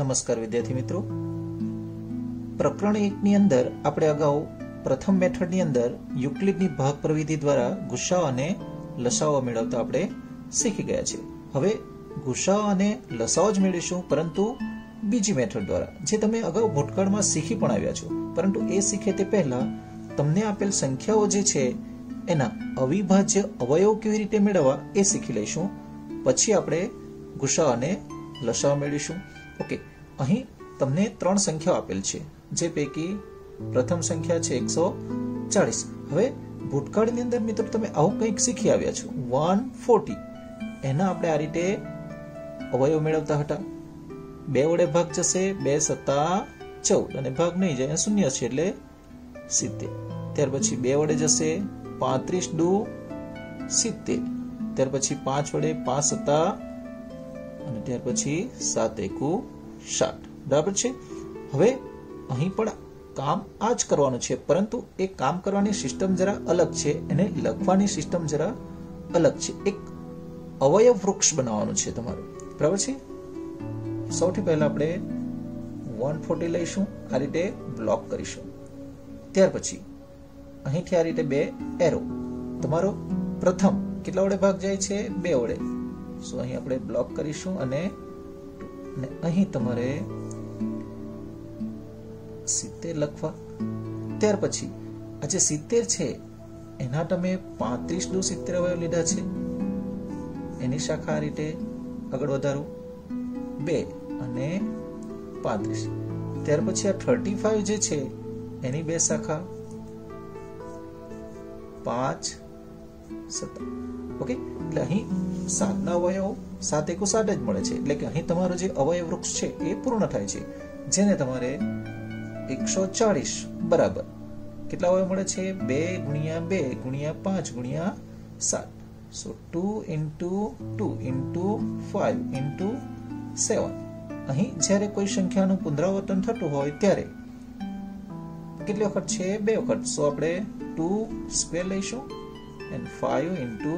નમસ્કાર વિદ્યાર્થી મિત્રો, પ્રકરણ 1 ની અંદર આપણે અગાઉ પ્રથમ મેથડની અંદર યુક્લિડની ભાગ પ્રવિધિ દ્વારા ગુસાઅ અને લસાઅ મેળવતા આપણે શીખી ગયા છે. હવે ગુસાઅ અને લસાઅ જ મેળવીશું, પરંતુ બીજી મેથડ દ્વારા, જે તમે અગાઉ ભૂતકાળમાં શીખી પણ આવ્યા છો. પરંતુ એ શીખે તે પહેલા તમને આપેલ સંખ્યાઓ જે છે એના અવિભાજ્ય અવયવ કેવી રીતે મેળવવા એ શીખી લઈશું. પછી આપણે ગુસાઅ અને લસાઅ મેળવીશું. ઓકે, અહીં તમને 3 સંખ્યાઓ આપેલ છે, જે પૈકી પ્રથમ સંખ્યા છે 140. હવે ભૂતકાળની અંદર મિત્રો તમે આવું કંઈક શીખી આવ્યા છો, 140. એના આપણે આ રીતે અવયવ મેળવતા હતા. 2 વડે ભાગ જશે, 2 સત્તા 14, અને ભાગ નહીં જાય, શૂન્ય છે એટલે 70. ત્યાર પછી 2 વડે જશે, 35 દુ 70. ત્યાર પછી 5 વડે 5 સત્તા, અને ત્યાર પછી 7 એકુ 60. બરાબર છે. હવે અહીં પણ કામ આ જ કરવાનું છે, પરંતુ એ કામ કરવાની સિસ્ટમ જરા અલગ છે, એને લખવાની સિસ્ટમ જરા અલગ છે. એક અવયવ વૃક્ષ બનાવવાનું છે તમારું. બરાબર છે. સૌથી પહેલા આપણે 140 લઈશું, આ રીતે બ્લોક કરીશું. ત્યાર પછી અહીંથી આ રીતે 2 એરો. તમારો પ્રથમ કેટલા વડે ભાગ જાય છે? 2 વડે. સો અહીં આપણે બ્લોક કરીશું, અને અહીં તમારે 70 લખવા. ત્યાર પછી આ જે 70 છે એના તમે 35 દુ 70 અવયવ લીધા છે, એની શાખા આ રીતે આગળ વધારો, 2 અને 35. ત્યાર પછી આ 35 જે છે એની 2 શાખા, 5 7. ઓકે, એટલે અહીં 7 ના અવયવ 7 એકુ 7 જ મળે છે. એટલે કે અહીં તમારો જે અવયવ વૃક્ષ છે એ પૂર્ણ થાય છે, જેને તમારે 140 બરાબર કેટલા અવયવ મળે છે? 2 ગુણ્યા 2 ગુણ્યા 5 ગુણ્યા 7. સો 2 into 2 into 5 into 7. અહીં જ્યારે કોઈ સંખ્યાનું પુનરાવર્તન થતું હોય ત્યારે કેટલી વખત છે? 2 વખત. સો આપણે 2 સ્ક્વેર લઈશું, and 5 into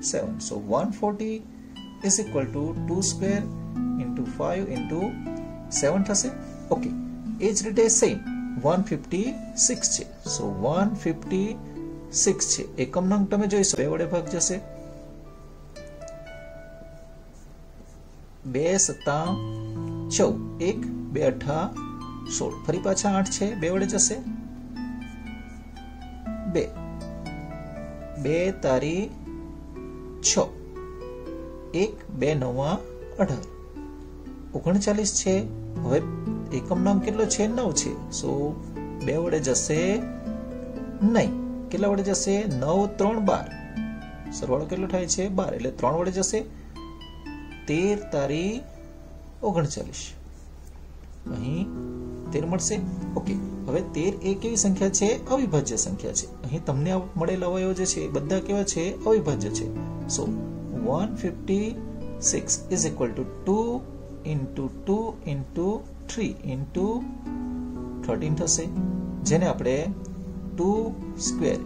7. So 140 is equal to 2 square into 5 into 7 થશે. ઓકે, એ જ રીતે સેમ 156 છે. સો 156 છે. એકમ નંગ તમે જોઈશો, 2 વડે ભાગ જશે, 2 સત્તા 14, 1 2 અઠા 16. ફરી પાછા 8 છે, 2 વડે જશે, 2 2 તારી 6, 1 2 નવા 18, 39 છે. હવે એકમ નામ કેટલો છે? 9 છે. સો 2 વડે જશે નહીં. કેટલા વડે જશે? 9 3 12. સરવાળો કેટલો થાય છે? 12. એટલે 3 વડે જશે, 13 તારી 39. અહીં 13 મળશે. ઓકે, હવે 13 એ કેવી સંખ્યા છે? અવિભાજ્ય સંખ્યા છે. અહીં તમને મળેલા અવયવ જે છે બધા કેવા છે? અવિભાજ્ય છે. સો 156 is equal to 2 into 2 into 3 into 13 થશે, જેને આપણે 2 square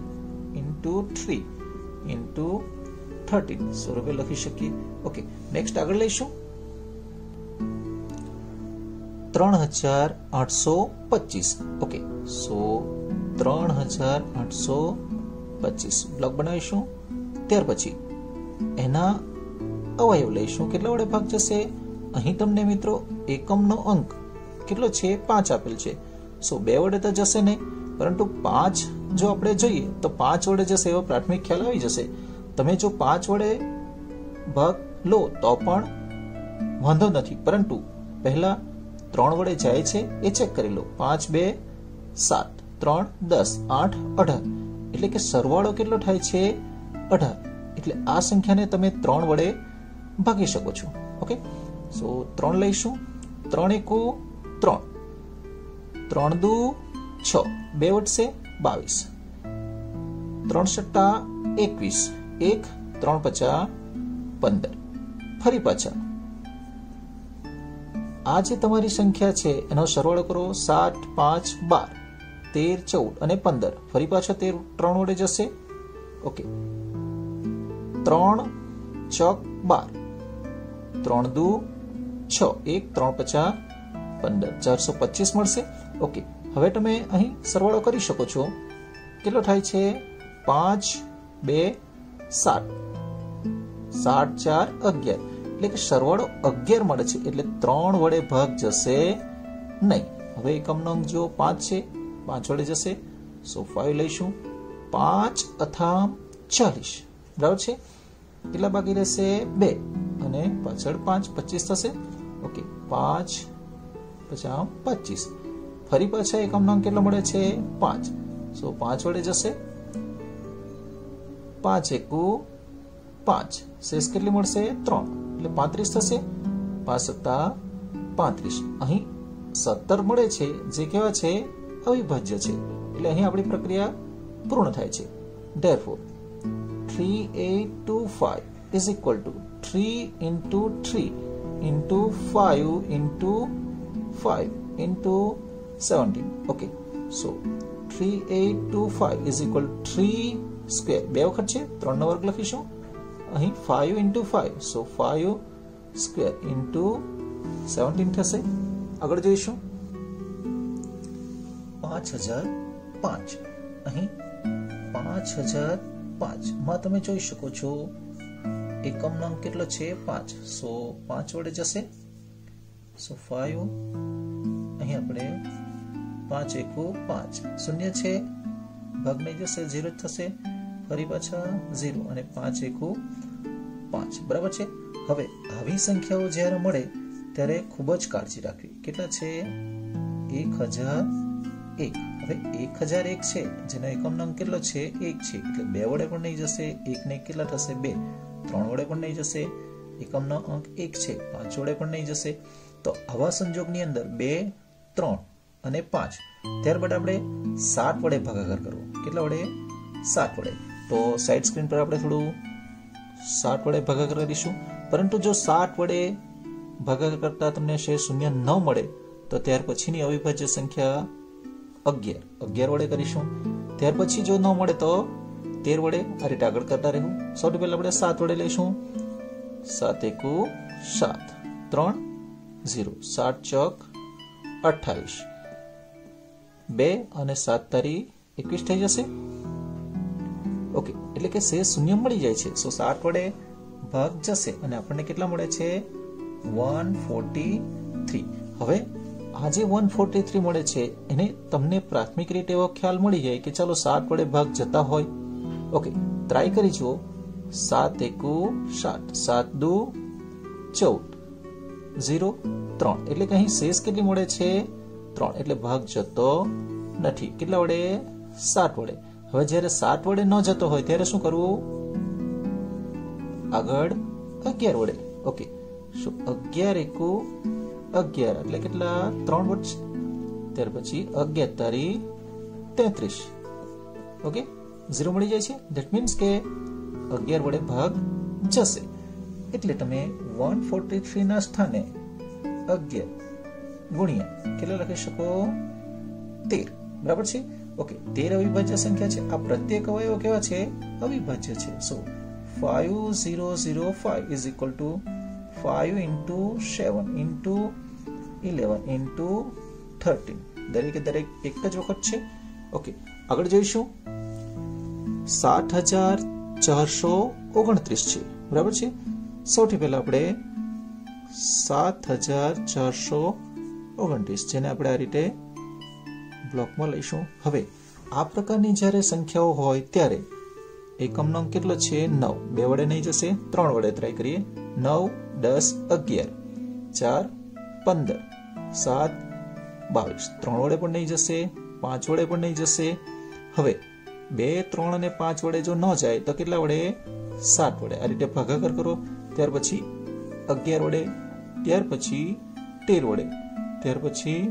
into 3 into 13 સ્વરૂપે લખી શકીએ. ઓકે, નેક્સ્ટ આગળ લઈશું 3825. ઓકે, સો 3825 બ્લોક બનાવીશું. ત્યાર પછી એના અવયવ લઈશું. કેટલા વડે ભાગ જશે? અહીં તમને મિત્રો એકમનો અંક કેટલો છે? 5 આપેલ છે. સો 2 વડે તો જશે નહીં, પરંતુ 5 જો આપણે જોઈએ તો 5 વડે જશે એવો પ્રાથમિક ખ્યાલ આવી જશે. તમે જો 5 વડે ભાગ લો તો પણ વાંધો નથી, પરંતુ પહેલા 3 વડે જાય છે એ ચેક કરી લો. 5 2 7, 3 10, 8 18. એટલે કે સરવાળો કેટલો થાય છે? 18. એટલે આ સંખ્યાને તમે 3 વડે ભાગી શકો છો. ઓકે, સો 3 લઈશું, 3 એકુ 3, 3 દુ 6, 2 વધશે 22, 3 સટ્ટા 21, 1 3 50 15. ફરી પાછા આ જે તમારી સંખ્યા છે એનો સરવાળો કરો, 7 5 12, 13 14 અને 15. ફરી પાછા 3 વડે જશે. ઓકે, 3 ચોક 12, 3 દુ 6, 1 3 50 15 425 મળશે. ઓકે, હવે તમે અહીં સરવાળો કરી શકો છો. કેટલો થાય છે? 5 2 7 7 4 11, એટલે કે સરવાળો 11 મળે છે. એટલે 3 વડે ભાગ જશે નહીં. હવે એકમનો અંક જો 5 છે, 5 વડે જશે. સો 5 લઈશું. 5 અથા 40, બરાબર છે. કેટલા બાકી રહેશે? 2 અને પાછળ 5, 25 થશે. ઓકે, 5 50 25. ફરી પાછા એકમનો અંક કેટલો મળે છે? 5. સો 5 વડે જશે. 5 એકુ 5, શેષ કેટલી મળશે? 3, એટલે 35 થશે. 5 સત્તા 35. અહીં 17 મળે છે, જે કેવા છે? અવિભાજ્ય છે. એટલે અહીં આપણી પ્રક્રિયા પૂર્ણ થાય છે. Therefore 3825 is equal to 3 into 3 into 5 into 5 into 17. Okay, so 3825 is equal to 3 square. બે વખત છે, 3 નો વર્ગ લખીશું. અહીં 5 into 5, so 5 square into 17 થશે. આગળ જોઈશું. 5005. અહીં 5005 માં તમે જોઈ શકો છો એકમનો અંક કેટલો છે? 5. સો 5 વડે જશે. સો 5, અહીં આપણે 5 એકુ 5, શૂન્ય છે, ભાગ નહીં જશે, 0 થશે. ફરી પાછા 0 અને 5 એકુ 5, બરાબર છે. હવે આવી સંખ્યાઓ જ્યારે મળે ત્યારે ખૂબ જ કાળજી રાખવી. કેટલા છે? 1001. હવે 1001 છે, જેનો એકમનો અંક કેટલો છે? 1 છે, એટલે 2 વડે પણ નહીં જશે. 1 ને કેટલા થશે? 2. 3 વડે પણ નહીં જશે. એકમનો અંક 1 છે, 5 વડે પણ નહીં જશે. તો આવા સંજોગની અંદર 2, 3 અને 5, ત્યારબાદ આપણે 7 વડે ભાગાકાર કરવો. કેટલા વડે? 7 વડે. તો સાઈડ સ્ક્રીન પર આપણે થોડું 7 વડે ભાગાકાર કરીશું. પરંતુ જો 7 વડે ભાગાકાર કરતા તમને શેષ શૂન્ય ન મળે તો ત્યાર પછીની અવિભાજ્ય સંખ્યા 11 વડે કરીશું. ત્યાર પછી જો ન મળે તો 13 વડે આ રીતે આગળ કરતા રહેવું. સૌથી પહેલા આપણે 7 વડે લઈશું. 7 એકુ 7, 3 0, 7 ચોક 28, 2 અને 7 તારી 21 થઈ જશે. ઓકે, એટલે કે શેષ શૂન્ય મળી જાય છે. સો 7 વડે ભાગ જશે અને આપણને કેટલા મળે છે? 143. હવે આ જે 143 મળે છે એને તમને પ્રાથમિક રીતે એવો ખ્યાલ મળી જાય કે ચાલો 7 વડે ભાગ જતા હોય. ઓકે, ટ્રાય કરી જુઓ. 7 એકુ 7, 7 દુ 14, 0 3, એટલે કે અહીં શેષ કેટલી મળે છે? 3, એટલે ભાગ જતો નથી. કેટલા વડે? 7 વડે. હવે જ્યારે 7 વડે ન જતો હોય ત્યારે શું કરવું? આગળ 11 વડે. ઓકે, સો 11 એકુ 11, એટલે કેટલા? 3 વડે. ત્યાર પછી 11 તારી 33. ઓકે, 0 મળી જાય છે. ધેટ મીન્સ કે 11 વડે ભાગ જશે. એટલે તમે 143 ના સ્થાને 11 ગુણ્યા કેટલા લખી શકો? 13, બરાબર છે. ઓકે, 13 અવિભાજ્ય સંખ્યા છે. આ પ્રત્યેક અવયવો કેવા છે? અવિભાજ્ય છે. સો 5005 is equal to 5 into 7 into 11 into 13. દરેકે દરેક એક જ વખત છે. ઓકે, આગળ જોઈશું. 7429 છે, બરાબર છે. સૌથી પહેલા આપણે 7429, જેને આપણે આ રીતે બ્લોકમાં લઈશું. હવે આ પ્રકારની જ્યારે સંખ્યાઓ હોય ત્યારે એકમનો અંક કેટલો છે? 9. 2 વડે નહીં જશે. 3 વડે ટ્રાય કરીએ. 9 10 11, 4 15, 7 22, 3 વડે પણ નહીં જશે. 5 વડે પણ નહીં જશે. હવે 2, 3 અને 5 વડે જો ન જાય તો કેટલા વડે? 7 વડે. આ રીતે ભાગાકાર કરો. ત્યાર પછી 11 વડે, ત્યાર પછી 13 વડે, ત્યાર પછી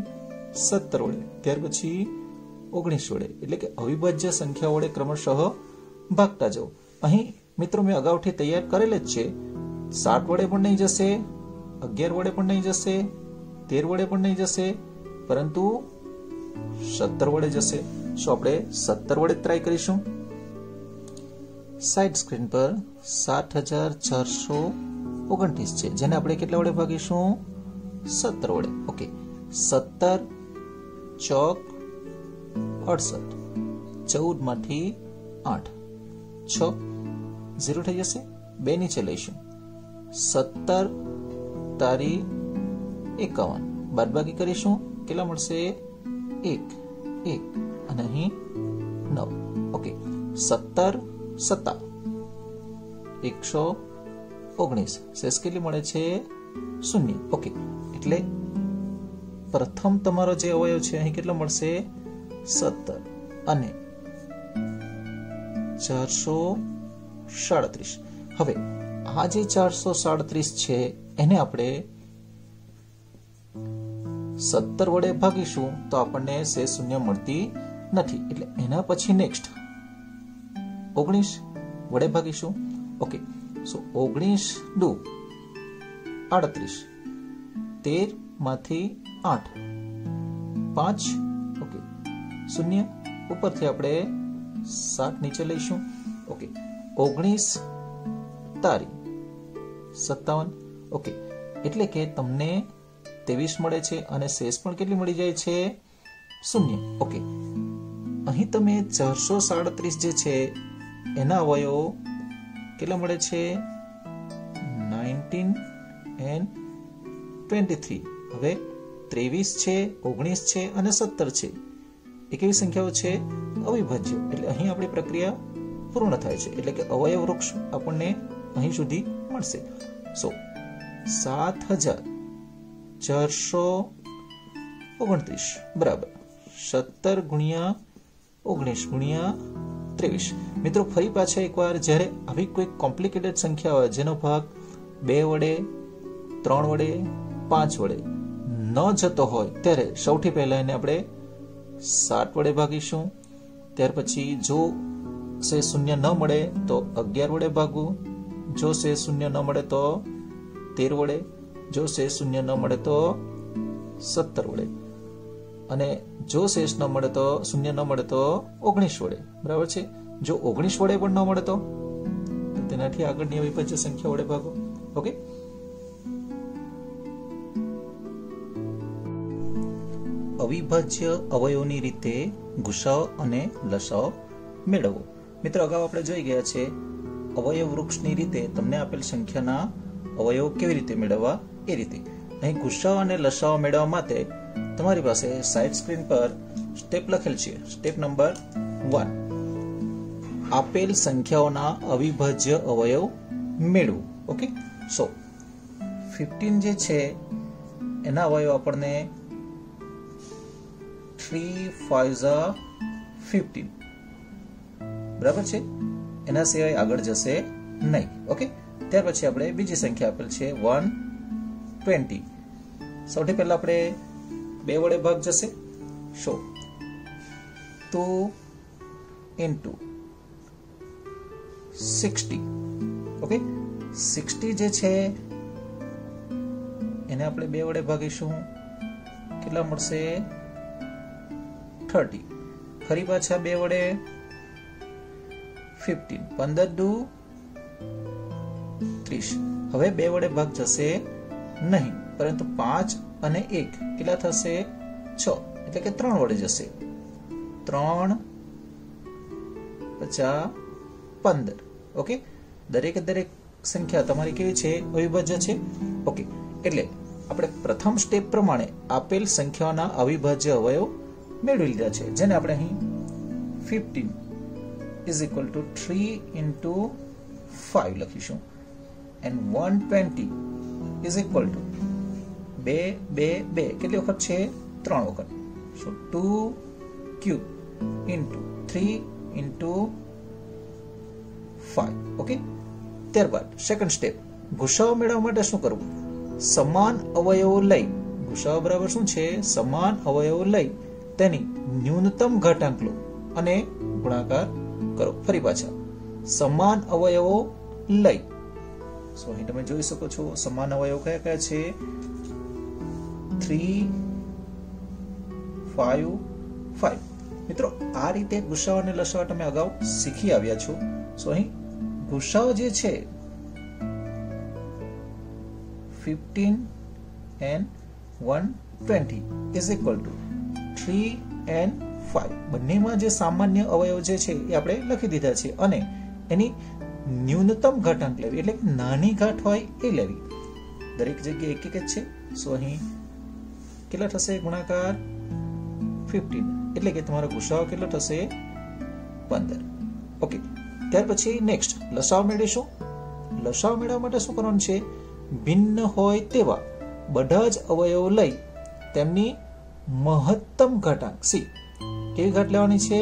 17 વડે, ત્યાર પછી 19 વડે. એટલે કે અવિભાજ્ય સંખ્યા વડે ક્રમશઃ ભાગતા જાઓ. અહીં મિત્રો મેં અગાઉથી તૈયાર કરેલ જ છે. 7 વડે પણ નહીં જશે, 11 વડે પણ નહીં જશે, 13 વડે પણ નહીં જશે, પરંતુ 17 વડે જશે. સો આપણે 17 વડે ટ્રાય કરીશું. સાઈડ સ્ક્રીન પર 7429 છે, જેને આપણે કેટલા વડે ભાગીશું? 17 વડે. ઓકે, 17 ચોક 68, 14 માંથી 8, 6 0 થઈ જશે, 2 નીચે લઈશું, 17 તારી 51, બાદબાકી કરીશું, કેટલા મળશે? 1 1 અને અહીં 9. ઓકે, 17 સત્તા 119, શેષ કેટલી મળે છે? 0. ઓકે, એટલે પ્રથમ તમારો જે અવયવ છે અહીં કેટલો મળશે? 17 અને 437. હવે આ જે 437 છે એને આપણે 17 વડે ભાગીશું તો આપણને શેષ શૂન્ય મળતી નથી, એટલે એના પછી નેક્સ્ટ 19 વડે ભાગીશું. ઓકે, સો 19 દુ 38, 13 માંથી 8, 5. ઓકે, 0 ઉપરથી આપણે 7 નીચે લઈશું. ઓકે, 19 તારી 57. ઓકે, એટલે કે તમને 23 મળે છે અને શેષ પણ કેટલી મળી જાય છે? 0. ઓકે, અહીં તમે 437 જે છે એના અવયવો કેટલા મળે છે? 19 and 23. હવે 23 છે, 19 છે અને 17 છે, એ કેવી સંખ્યાઓ છે? અવિભાજ્ય. એટલે અહીં આપણી પ્રક્રિયા પૂર્ણ થાય છે, એટલે કે અવયવ વૃક્ષ આપણને અહીં સુધી મળશે. સો 7429 બરાબર 17 ગુણ્યા 19 ગુણ્યા 23. મિત્રો ફરી પાછા એકવાર, જ્યારે આવી કોઈ કોમ્પ્લિકેટેડ સંખ્યા હોય જેનો ભાગ 2 વડે 3 વડે 5 વડે ન જતો હોય ત્યારે સૌથી પહેલા એને આપણે 7 વડે ભાગીશું. ત્યાર પછી જો શેષ શૂન્ય ન મળે તો 11 વડે ભાગવું, જો શેષ શૂન્ય ન મળે તો 13 વડે, જો શેષ શૂન્ય ન મળે તો 17 વડે, અને જો શેષ ન મળે તો શૂન્ય ન મળે તો 19 વડે. બરાબર છે? જો 19 વડે પણ ન મળે તો તેનાથી આગળની અવિભાજ્ય સંખ્યા વડે ભાગો. ઓકે, અવિભાજ્ય અવયવોની રીતે ગુસાઅ અને લસાઅ મેળવવો. મિત્રો અગાઉ આપણે જોઈ ગયા છે અવયવ વૃક્ષની રીતે તમને આપેલ સંખ્યાના અવયવો કેવી રીતે મેળવવા એ રીતે. અહીં ગુસાઅ અને લસાઅ મેળવવા માટે તમારી પાસે સાઇડ સ્ક્રીન પર સ્ટેપ લખેલ છે. સ્ટેપ નંબર 1, આપેલ સંખ્યાઓના અવિભાજ્ય અવયવ મેળવો. ઓકે, સો 15 જે છે એના અવયવ આપણને 3 5 15 બરાબર છે, એના સિવાય આગળ જશે નહીં. ઓકે, ત્યાર પછી આપણે બીજી સંખ્યા આપેલ છે 120. સૌથી પહેલા આપણે 2 વડે ભાગ જશે. સો 2 into 60. ઓકે, 60 જે છે એને આપણે 2 વડે ભાગીશું, કેટલા મળશે? 30. ફરી પાછા 2 વડે 15, 15 દુ 30. હવે 2 વડે ભાગ જશે નહીં, પરંતુ 5 અને 1 કેટલા થશે? 6, એટલે કે 3 વડે જશે. 3 50 15. ઓકે, દરેક સંખ્યા તમારી કેવી છે? અવિભાજ્ય છે. ઓકે, એટલે આપણે પ્રથમ સ્ટેપ પ્રમાણે આપેલ સંખ્યાઓના અવિભાજ્ય અવયવ મેળવી લીધા છે, જેને આપણે અહીં 15 is equal to 3 into 5 લખીશું, and 120 is equal to 2 2 2 કેટલી વખત છે? 3 વખત. so 2 cube into 3 into 5. Okay, ત્યારબાદ સેકન્ડ સ્ટેપ, ગુસાઅ મેળવવા માટે શું કરવું? સમાન અવયવો લઈ, ગુસાઅ બરાબર શું છે? સમાન અવયવો લઈ તેની ન્યૂનતમ ઘાતાંક લો અને ગુણાકાર કરો. ફરી પાછા સમાન અવયવો લઈ, સો અહીં તમે જોઈ શકો છો સમાન અવયવો કયા કયા છે? 3 5 5. મિત્રો આ રીતે ગુસાઅ અને લસાઅ તમે અગાઉ શીખી આવ્યા છો. સો અહીં ગુસાઅ જે છે 15 and 120 is equal to 3n5. બંનેમાં જે સામાન્ય અવયવ જે છે એ આપણે લખી દીધા છે અને એની ન્યૂનતમ ઘાતાંક લેવી, એટલે કે નાની ઘાત હોય એ લેવી. દરેક જગ્યાએ એક એક જ છે. સો અહીં કેટલા થશે ગુણાકાર? 15. એટલે કે તમારો ગુસાઅ કેટલો થશે? 15. ઓકે, ત્યાર પછી નેક્સ્ટ લસાઅ મેળવીશું. લસાઅ મેળવવા માટે શું કરવાનું છે? ભિન્ન હોય તેવા બધા જ અવયવ લઈ તેમની મહત્તમ ઘાતાંક સી કેવી ઘાત લેવાની છે?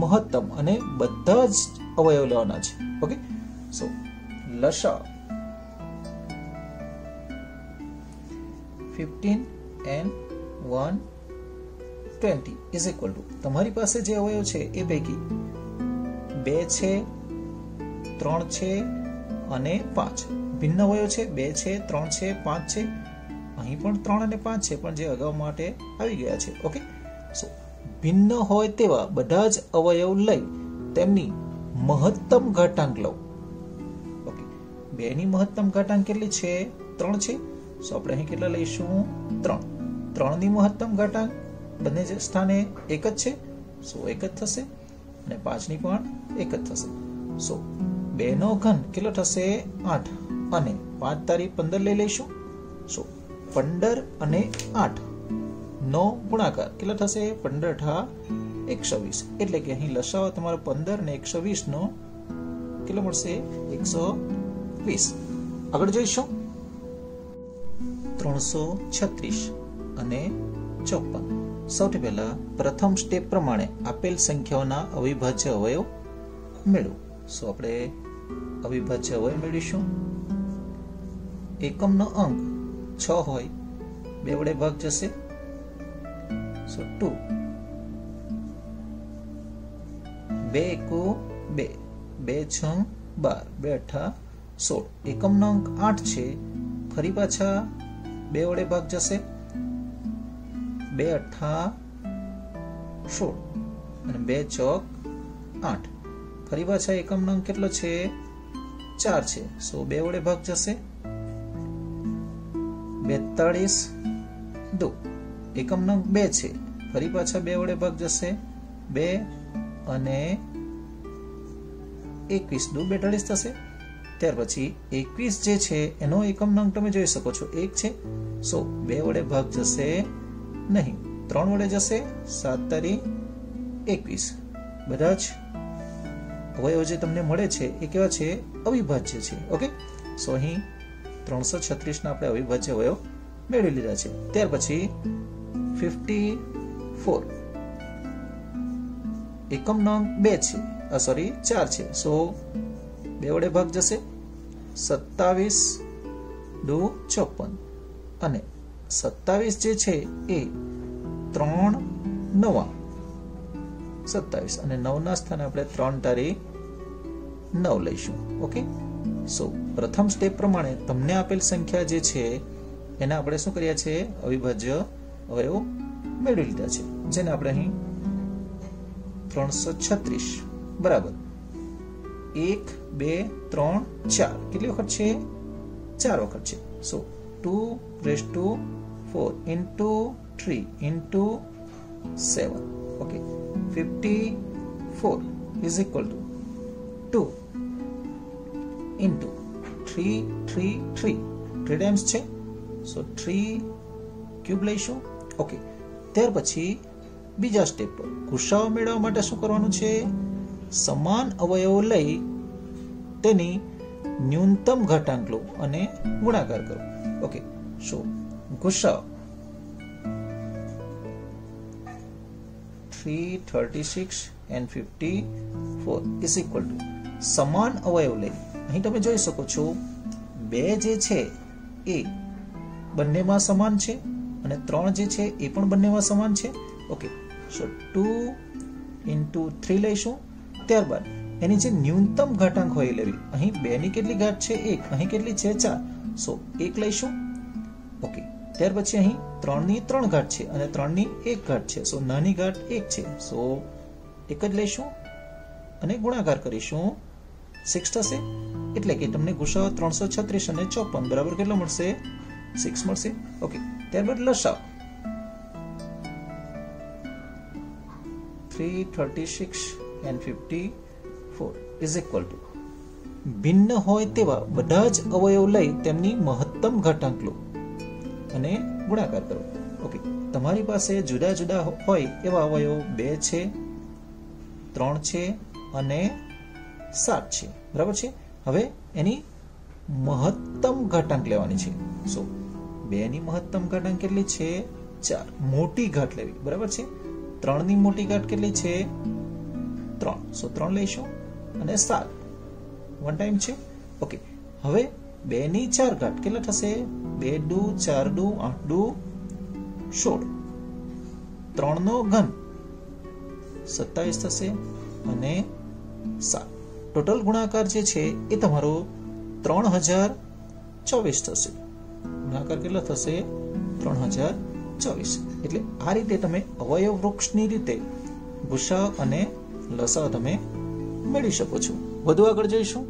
મહત્તમ. અને બધા જ અવયવ લેવાના છે. ઓકે, સો લસાઅ 15 and 120 is equal to, તમારી પાસે જે અવયવ છે એ પૈકી 2 છે, 3 છે અને 5. ભિન્ન અવયવ છે, 2 છે, 3 છે, 5 છે. અહીં પણ 3 અને 5 છે, પણ જે અગાઉ માટે આવી ગયા છે. ઓકે, સો ભિન્ન હોય તેવા બધા જ અવયવ લઈ તેમની મહત્તમ ઘાતાંક લો. ઓકે, 2 ની મહત્તમ ઘાતાંક કેટલી છે? 3 છે. સો આપણે અહીં કેટલા લઈશું? 3. 3 ની મહત્તમ ઘાતાંક બંને સ્થાને એક જ છે, સો એક જ થશે. અને 5 ની પણ એક જ થશે. સો 2 નો ઘન કેટલો થશે? 8. અને 5 તારી 15 લઈ લઈશું. સો 15 અને 8 નો ગુણાકાર કેટલો થશે? 15 ઠા 120. એટલે કે અહીં લસાઅ તમારો 15 અને 120 નો કેટલો મળશે? 120. આગળ જોઈશું 336 અને 54. સૌથી પહેલા પ્રથમ સ્ટેપ પ્રમાણે આપેલ સંખ્યાઓના અવિભાજ્ય અવયવ મેળવો. સો આપણે અવિભાજ્ય અવયવ મેળવીશું. એકમનો અંક 6 હોય, 2 વડે ભાગ જશે. સો 2. 2 એકુ 2, 2 છંગ 12, 2 અઠ્ઠા 16. એકમનો અંક 8 છે, ફરી પાછા 2 વડે ભાગ જશે. 2 અઠ્ઠા 16 અને 2 ચોક 8. ફરી પાછા એકમનો અંક કેટલો છે? 4 છે. સો 2 વડે ભાગ જશે. 42 2. એકમનો અંક 2 છે, ફરી પાછા 2 વડે ભાગ જશે. 2 અને 21 2 42 થશે. ત્યાર પછી 21 જે છે એનો એકમનો અંક તમે જોઈ શકો છો 1 છે. સો 2 વડે ભાગ જશે નહીં, 3 વડે જશે. 7 તારી 21. બધા જ અવયવ જે તમને મળે છે એ કેવા છે? અવિભાજ્ય છે. ઓકે, સો અહીં 336 ના આપણે અવિભાજ્ય અવયવ મેળવી લીધા છે. ત્યાર પછી 54. એકમનો અંક 2 છે, સોરી 4 છે. સો 2 વડે ભાગ જશે. 27 2 54 અને 27 જે છે એ 3 9 27 અને 9 ના સ્થાને આપણે 3 તારી 9 લઈશું. ઓકે, સો પ્રથમ સ્ટેપ પ્રમાણે તમને આપેલ સંખ્યા જે છે એને આપણે શું કર્યા છે? અવિભાજ્ય અવયવ મેળવી લીધા છે, જેને આપણે અહીં 336 બરાબર 1 2 3 4 કેટલી વખત છે? 4 વખત છે. સો 2⁴ into 3 into 7. Okay, 54 is equal to 2 into 3 3 3 3 times છે. સો 3 ક્યુબ લઈશું. ઓકે, ત્યાર પછી બીજા સ્ટેપ પર ગુસાઅ મેળવવા માટે શું કરવાનું છે? સમાન અવયવો લઈ તેની ન્યૂનતમ ઘાતાંક લો અને ગુણાકાર કરો. ઓકે, સો ગુસાઅ 336 and 54 is equal to સમાન અવયવ લઈ, અહીં તમે જોઈ શકો છો 2 જે છે એ બંનેમાં સમાન છે અને 3 જે છે એ પણ બંનેમાં સમાન છે. ઓકે, સો 2 into 3 લઈશું. ત્યારબાદ એની જે ન્યૂનતમ ઘાતાંક હોય લેવી. અહીં 2 ની કેટલી ઘાત છે? 1. અહીં કેટલી છે? 4. સો 1 લઈશું. ઓકે, ત્યાર પછી અહીં 3 ની 3 ઘાત છે અને 3 ની 1 ઘાત છે. સો નાની ઘાત 1 છે, સો 1 જ લઈશું અને ગુણાકાર કરીશું. 6 થશે. એટલે કે તમને ગુસાઅ 336 અને 54 બરાબર કેટલો મળશે? 6 મળશે. ઓકે, ત્યારબાદ લસાઅ 336 and 54 is equal to ભિન્ન હોય તેવા બધા જ અવયવ લઈ તેમની મહત્તમ ઘાતાંક લો અને ગુણાકાર કરો. ઓકે, તમારી પાસે જુદા જુદા હોય એવા અવયવ 2 છે, 3 છે અને 7 છે. બરાબર છે. હવે એની મહત્તમ ઘાતાંક લેવાની છે. સો 2 ની મહત્તમ ઘાતાંક કેટલી છે? 4. મોટી ઘાત લેવી. બરાબર છે. 3 ની મોટી ઘાત કેટલી છે? 3. સો 3 લઈશું અને 7 વન ટાઈમ છે. ઓકે, હવે 2 ની 4 ઘાત કેટલા થશે? 2 દુ 4 દુ 8 દુ 16. 3 નો ઘન 27 થશે અને 7. ટોટલ ગુણાકાર જે છે એ તમારો 3024 થશે. ગુણાકાર કેટલો થશે? 3024. એટલે આ રીતે તમે અવયવ વૃક્ષની રીતે ગુસાઅ અને લસાઅ તમે મેળવી શકો છો. વધુ આગળ જઈશું.